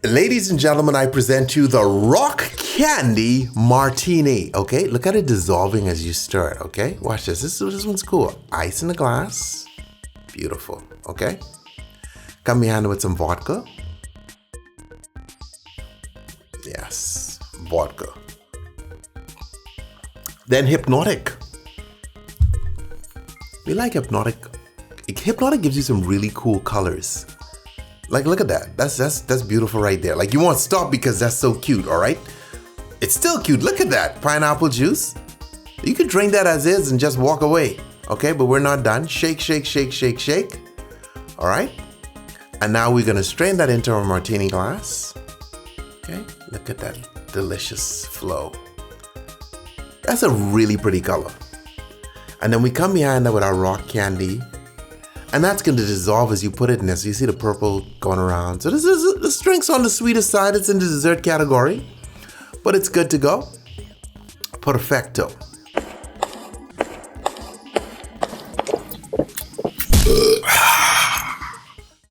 Ladies and gentlemen, I present you the Rock Candy Martini. Okay, look at it dissolving as you stir it. Okay, watch this. This one's cool. Ice in a glass. Beautiful. Okay, come behind it with some vodka. Yes, vodka. Then Hypnotic. We like Hypnotic. Hypnotic gives you some really cool colors. Like, look at that. That's beautiful right there. Like, you won't stop because that's so cute, all right? It's still cute. Look at that. Pineapple juice. You could drink that as is and just walk away, okay? But we're not done. Shake, shake, shake, shake, shake. All right? And now we're going to strain that into a martini glass. Okay? Look at that delicious flow. That's a really pretty color. And then we come behind that with our rock candy. And that's going to dissolve as you put it in there. So you see the purple going around. So this drink's on the sweeter side. It's in the dessert category. But it's good to go. Perfecto.